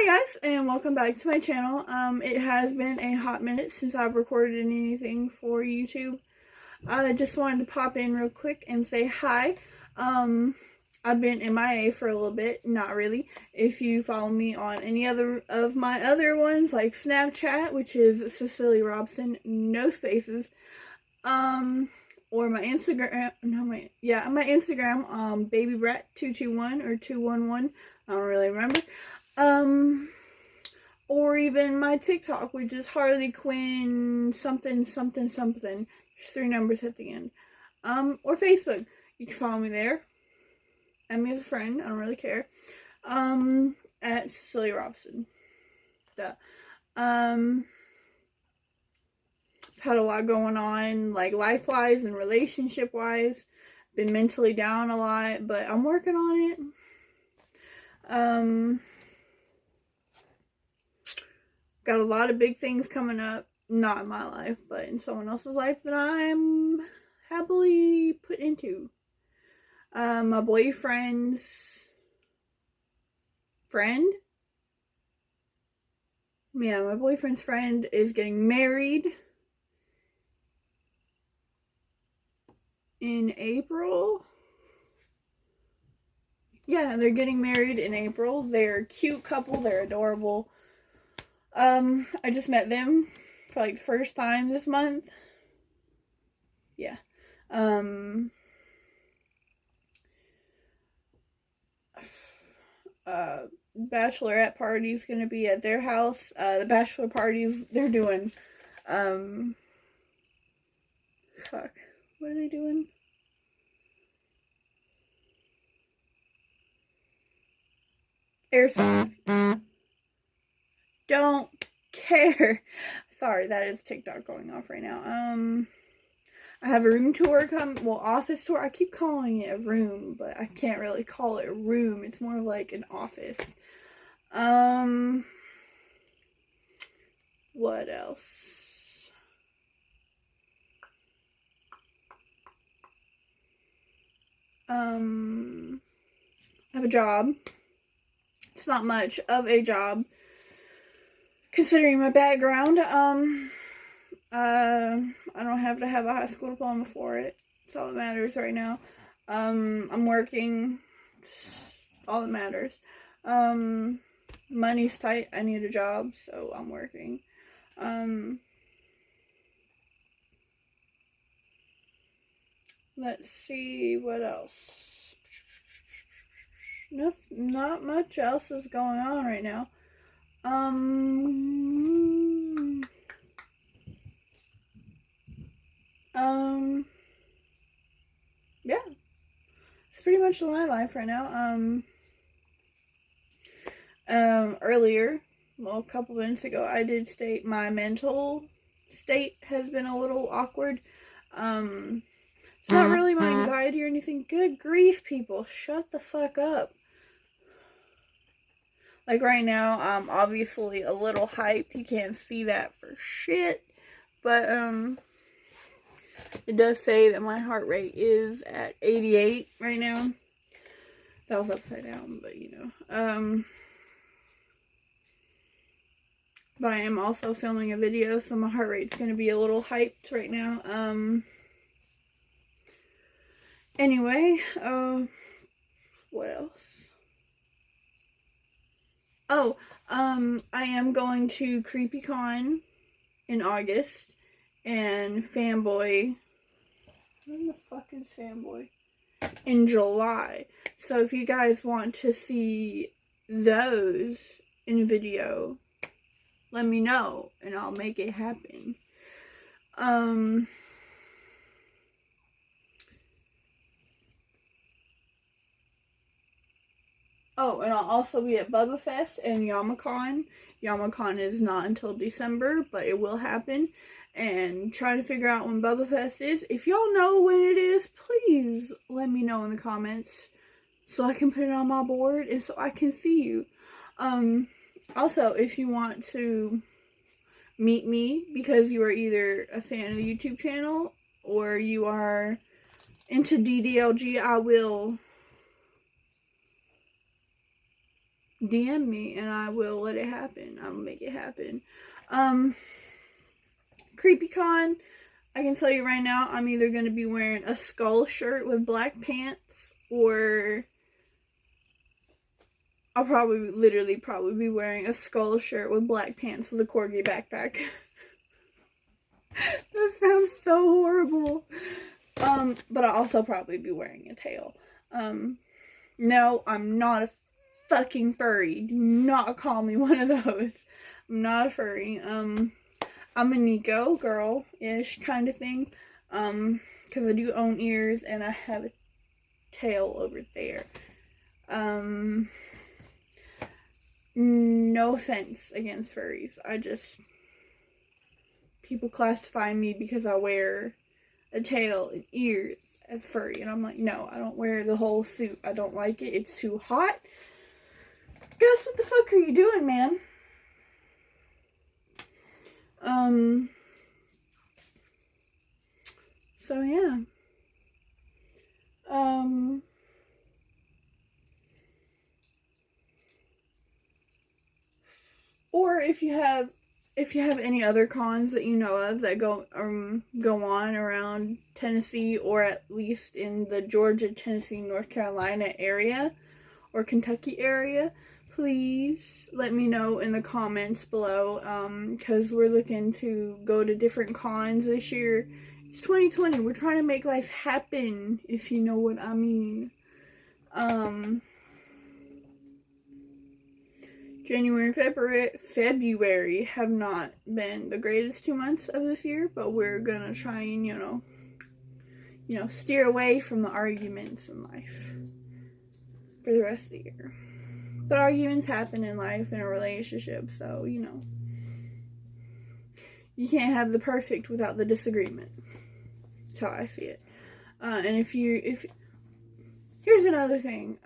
Hi guys, and welcome back to my channel. It has been a hot minute since I've recorded anything for YouTube. I just wanted to pop in real quick and say hi. I've been MIA for a little bit, not really. If you follow me on any other of my other ones, like Snapchat, which is Cecilia Robson, no spaces, or my Instagram, my Instagram, babybrat221 or 211, I don't really remember. Or even my TikTok, which is Harley Quinn something something something. There's 3 numbers at the end. Or Facebook. You can follow me there. Add me as a friend. I don't really care. At Cecilia Robson. Duh. I've had a lot going on, like life-wise and relationship-wise. Been mentally down a lot, but I'm working on it. Got a lot of big things coming up, not in my life, but in someone else's life that I'm happily put into. My boyfriend's friend? Yeah, my boyfriend's friend is getting married in April. Yeah, they're getting married in April. They're a cute couple. They're adorable. I just met them for like the first time this month. Yeah. Bachelorette party's gonna be at their house. The bachelor parties they're doing, fuck, what are they doing? Airsoft. Don't care. Sorry, that is TikTok going off right now. I have a room tour office tour. I keep calling it a room, but I can't really call it a room. It's more like an office. What else? I have a job. It's not much of a job, considering my background. I don't have to have a high school diploma for it. That's all that matters right now. I'm working. All that matters. Money's tight. I need a job, so I'm working. Let's see what else. Not much else is going on right now. Yeah. It's pretty much my life right now. Earlier, well, a couple minutes ago, I did state my mental state has been a little awkward. It's not really my anxiety or anything. Good grief, people. Shut the fuck up. Like right now, I'm obviously a little hyped. You can't see that for shit. But, it does say that my heart rate is at 88 right now. That was upside down, but you know. But I am also filming a video, so my heart rate's going to be a little hyped right now. Anyway, what else? Oh, I am going to CreepyCon in August, and Fanboy, when the fuck is Fanboy? In July. So if you guys want to see those in video, let me know, and I'll make it happen. Oh, and I'll also be at Bubba Fest and Yamacon. Yamacon is not until December, but it will happen. And trying to figure out when Bubba Fest is. If y'all know when it is, please let me know in the comments so I can put it on my board and so I can see you. Also, if you want to meet me because you are either a fan of the YouTube channel or you are into DDLG, I will DM me and I will let it happen. I will make it happen. CreepyCon, I can tell you right now, I'm either going to be wearing a skull shirt with black pants, or I'll literally be wearing a skull shirt with black pants with a corgi backpack. That sounds so horrible. But I'll also probably be wearing a tail. No, I'm not a fucking furry. Do not call me one of those. I'm not a furry. I'm a Nico girl-ish kind of thing. Because I do own ears and I have a tail over there. No offense against furries. People classify me because I wear a tail and ears as furry. And I'm like, no, I don't wear the whole suit. I don't like it. It's too hot. Guess what the fuck are you doing, man? So yeah. Or if you have any other cons that you know of that go on around Tennessee, or at least in the Georgia, Tennessee, North Carolina area or Kentucky area, please let me know in the comments below, because we're looking to go to different cons this year. It's 2020. We're trying to make life happen, if you know what I mean. January and February have not been the greatest 2 months of this year, but we're gonna try and, steer away from the arguments in life for the rest of the year. But arguments happen in life, in a relationship, so, you can't have the perfect without the disagreement. That's how I see it. And here's another thing.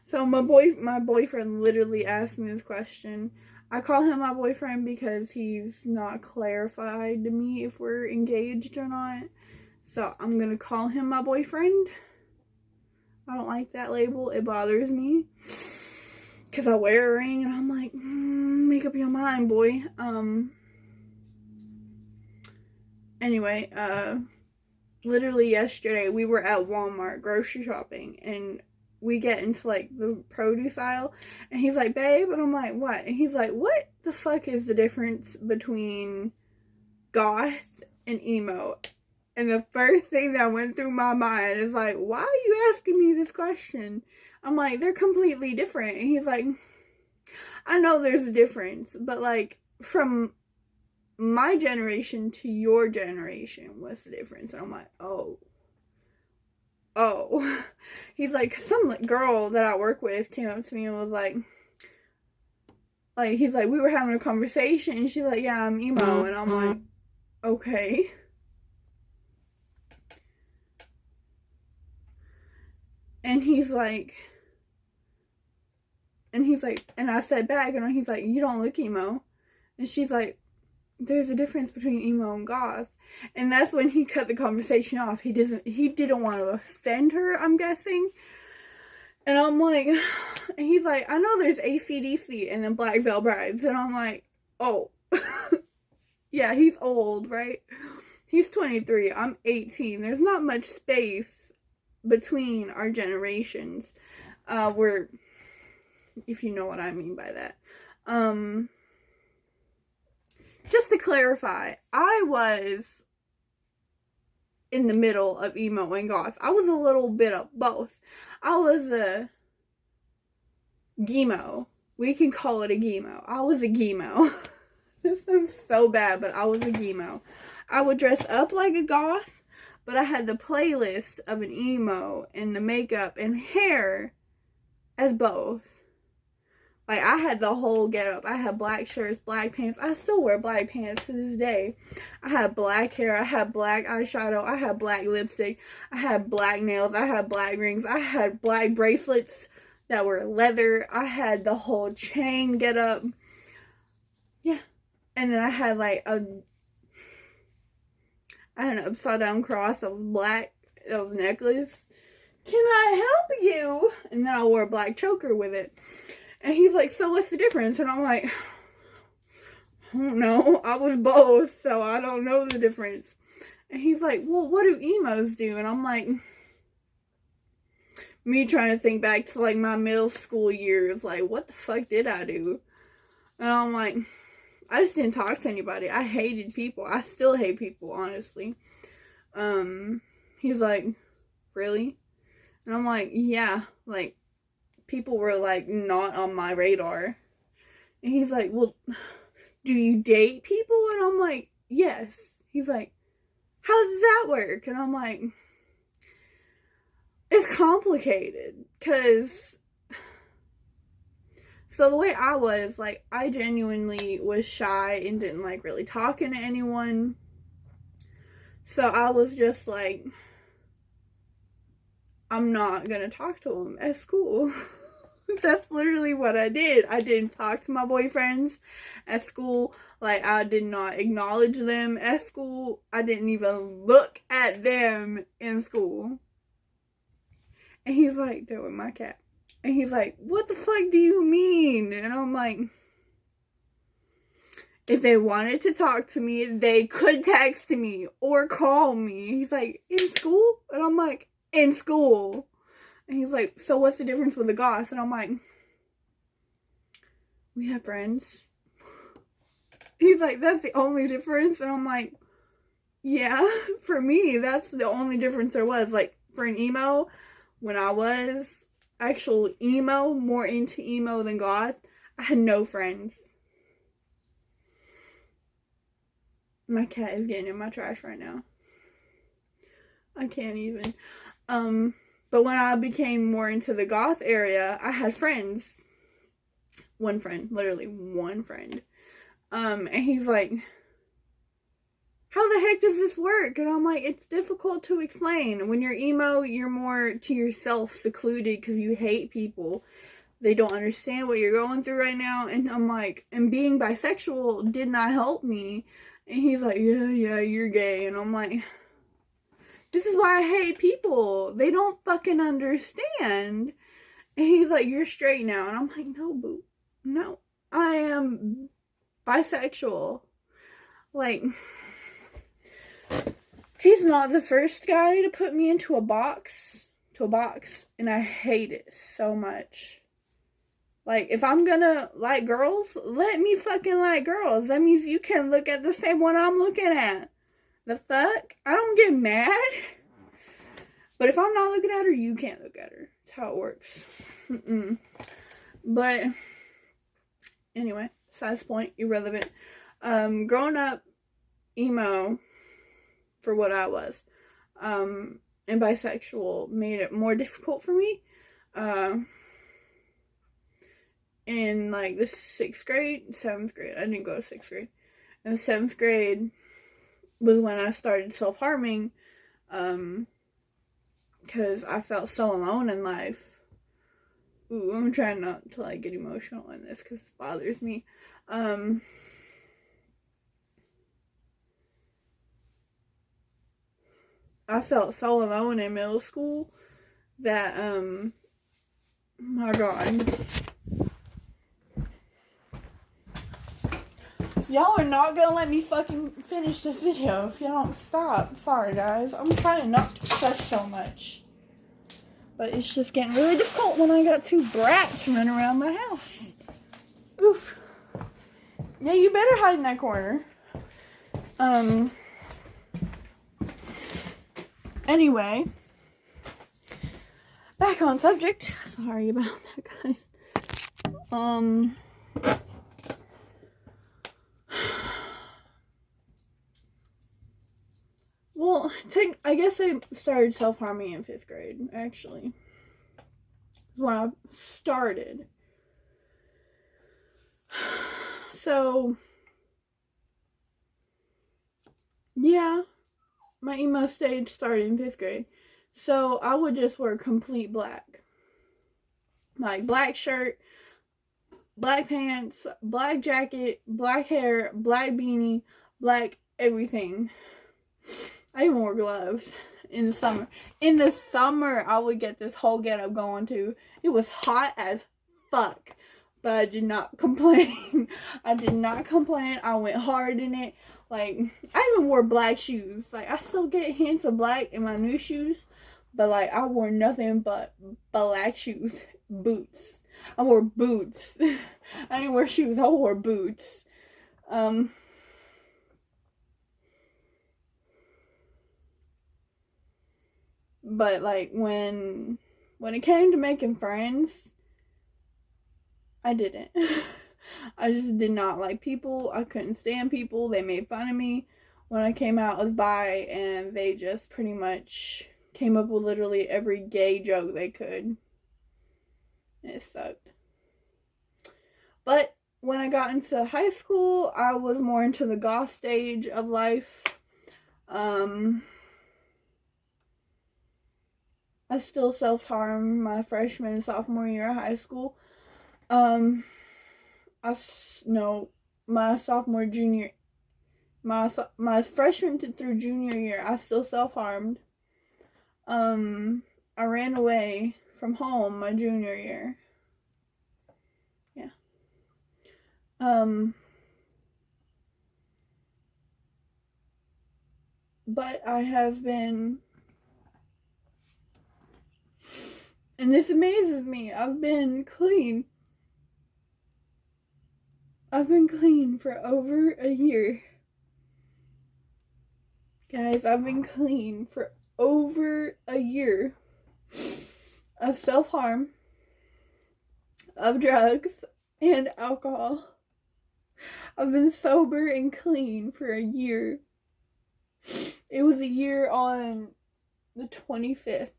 So my boyfriend literally asked me this question. I call him my boyfriend because he's not clarified to me if we're engaged or not. So I'm going to call him my boyfriend. I don't like that label. It bothers me. Because I wear a ring and I'm like, make up your mind, boy. Anyway, literally yesterday we were at Walmart grocery shopping, and we get into the produce aisle, and he's like, babe, and I'm like, what? And he's like, what the fuck is the difference between goth and emo? And the first thing that went through my mind is like, why are you asking me this question? I'm like, they're completely different. And he's like, I know there's a difference, but from my generation to your generation, what's the difference? And I'm like, oh. He's like, some girl that I work with came up to me and was like, he's like, we were having a conversation, and she's like, yeah, I'm emo. And I'm like, okay. And he's like, and I said back, and he's like, you don't look emo. And she's like, there's a difference between emo and goth. And that's when he cut the conversation off. He didn't want to offend her, I'm guessing. And I'm like, and he's like, I know there's AC/DC and then Black Veil Brides. And I'm like, oh. Yeah, he's old, right? He's 23. I'm 18. There's not much space between our generations. If you know what I mean by that. Just to clarify, I was in the middle of emo and goth. I was a little bit of both. I was a Gemo. We can call it a Gemo. I was a Gemo. This sounds so bad, but I was a Gemo. I would dress up like a goth, but I had the playlist of an emo and the makeup and hair as both. I had the whole getup. I had black shirts, black pants. I still wear black pants to this day. I had black hair. I had black eyeshadow. I had black lipstick. I had black nails. I had black rings. I had black bracelets that were leather. I had the whole chain getup. Yeah. And then I had an upside down cross of black necklace. can I help you? And then I wore a black choker with it. And he's like, so what's the difference? And I'm like, I don't know. I was both, so I don't know the difference. And he's like, well, what do emos do? And I'm like, me trying to think back to like my middle school years, like, what the fuck did I do? And I'm like, I just didn't talk to anybody. I hated people. I still hate people, honestly. He's like, really? And I'm like, yeah, like, people were like not on my radar. And he's like, well, do you date people? And I'm like, yes. He's like, how does that work? And I'm like, it's complicated. Because, so the way I was, like, I genuinely was shy and didn't like really talking to anyone. So I was just like, I'm not gonna talk to him at school. That's literally what I did. I didn't talk to my boyfriends at school. Like, I did not acknowledge them at school. I didn't even look at them in school. And he's like, they're with my cat. And he's like, what the fuck do you mean? And I'm like, if they wanted to talk to me, they could text me or call me. He's like, in school? And I'm like, in school. And he's like, so what's the difference with the goth? And I'm like, we have friends. He's like, that's the only difference? And I'm like, yeah, for me, that's the only difference there was. Like, for an emo, when I was actual emo, more into emo than goth, I had no friends. My cat is getting in my trash right now. I can't even. But when I became more into the goth area, I had friends. One friend, literally one friend. And he's like, how the heck does this work? And I'm like, it's difficult to explain. When you're emo, you're more to yourself, secluded, because you hate people. They don't understand what you're going through right now. And I'm like, and being bisexual did not help me. And he's like, yeah, you're gay. And I'm like, this is why I hate people. They don't fucking understand. And he's like, you're straight now. And I'm like, no, boo. No. I am bisexual. Like, he's not the first guy to put me into a box. And I hate it so much. Like, if I'm gonna like girls, let me fucking like girls. That means you can look at the same one I'm looking at. The fuck? I don't get mad. But if I'm not looking at her, you can't look at her. That's how it works. But anyway, besides the point, irrelevant. Growing up emo, for what I was, and bisexual made it more difficult for me. In like the 7th grade, I didn't go to 6th grade. In the 7th grade was when I started self-harming, because I felt so alone in life. Ooh, I'm trying not to like get emotional in this because it bothers me. I felt so alone in middle school that, my God. Y'all are not gonna let me fucking finish this video if you don't stop. Sorry, guys. I'm trying not to cuss so much. But it's just getting really difficult when I got 2 brats running around my house. Oof. Yeah, you better hide in that corner. Anyway. Back on subject. Sorry about that, guys. Well, I guess I started self-harming in 5th grade, actually. When I started. So, yeah, my emo stage started in 5th grade. So, I would just wear complete black. Like, black shirt, black pants, black jacket, black hair, black beanie, black everything. I even wore gloves. in the summer. In the summer, I would get this whole get up going too. It was hot as fuck. But I did not complain. I did not complain. I went hard in it. Like, I even wore black shoes. Like, I still get hints of black in my new shoes. But, like, I wore nothing but black shoes. Boots. I wore boots. I didn't wear shoes. I wore boots. But, like, when it came to making friends, I didn't. I just did not like people. I couldn't stand people. They made fun of me when I came out as bi, and they just pretty much came up with literally every gay joke they could. It sucked. But when I got into high school, I was more into the goth stage of life. I still self-harmed my freshman and sophomore year of high school. My freshman through junior year, I still self-harmed. I ran away from home my junior year. Yeah. But I have been, and this amazes me, I've been clean. I've been clean for over a year. Guys, I've been clean for over a year of self-harm, of drugs, and alcohol. I've been sober and clean for a year. It was a year on the 25th.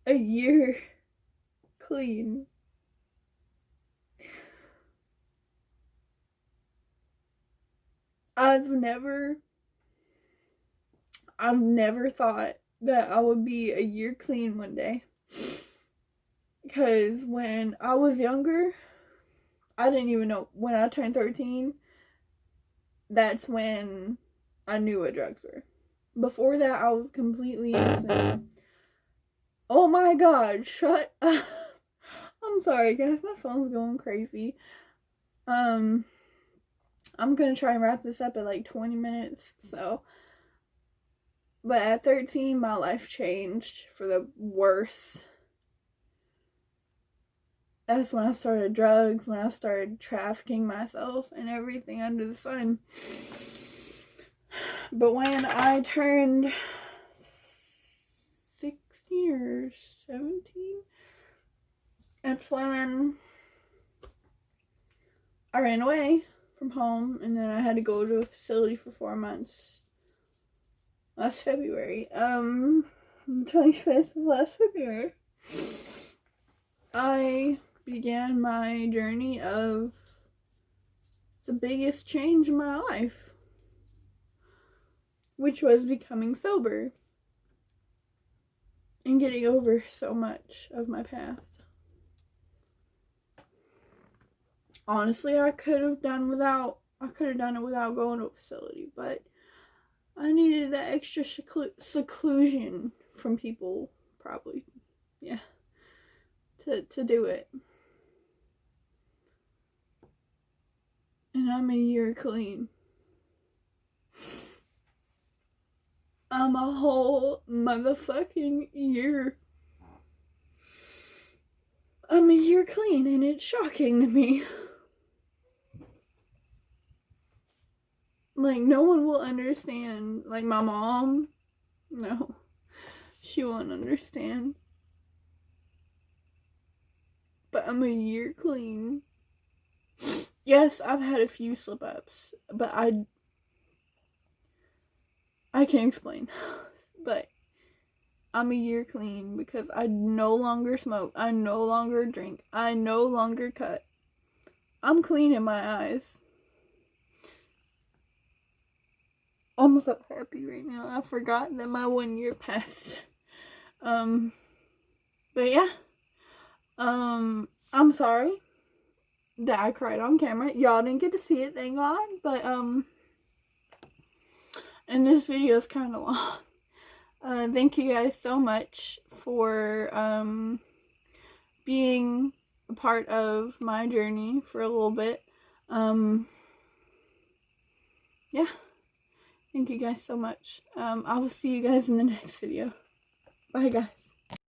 A year clean. I've never thought that I would be a year clean one day. Because when I was younger, I didn't even know. When I turned 13, that's when I knew what drugs were. Before that, I was completely innocent. Oh my god, shut up. I'm sorry, guys. My phone's going crazy. I'm gonna try and wrap this up at like 20 minutes, so. But at 13, my life changed for the worse. That's when I started drugs, when I started trafficking myself and everything under the sun. But when I turned 16 or 17, that's when I ran away from home, and then I had to go to a facility for 4 months. Last February, the 25th of last February, I began my journey of the biggest change in my life, which was becoming sober and getting over so much of my past. Honestly, I could have done it without going to a facility, but I needed that extra seclusion from people, probably, yeah, to do it. And I'm a year clean. I'm a whole motherfucking year. I'm a year clean, and it's shocking to me. Like, no one will understand. Like, my mom, no, she won't understand. But I'm a year clean. Yes, I've had a few slip-ups, but I can explain. But I'm a year clean because I no longer smoke. I no longer drink. I no longer cut. I'm clean in my eyes. I'm so happy right now. I forgot that my 1 year passed. But yeah. I'm sorry that I cried on camera. Y'all didn't get to see it, thank God. But And this video is kind of long. Thank you guys so much for being a part of my journey for a little bit. Yeah. Thank you guys so much. I will see you guys in the next video. Bye, guys.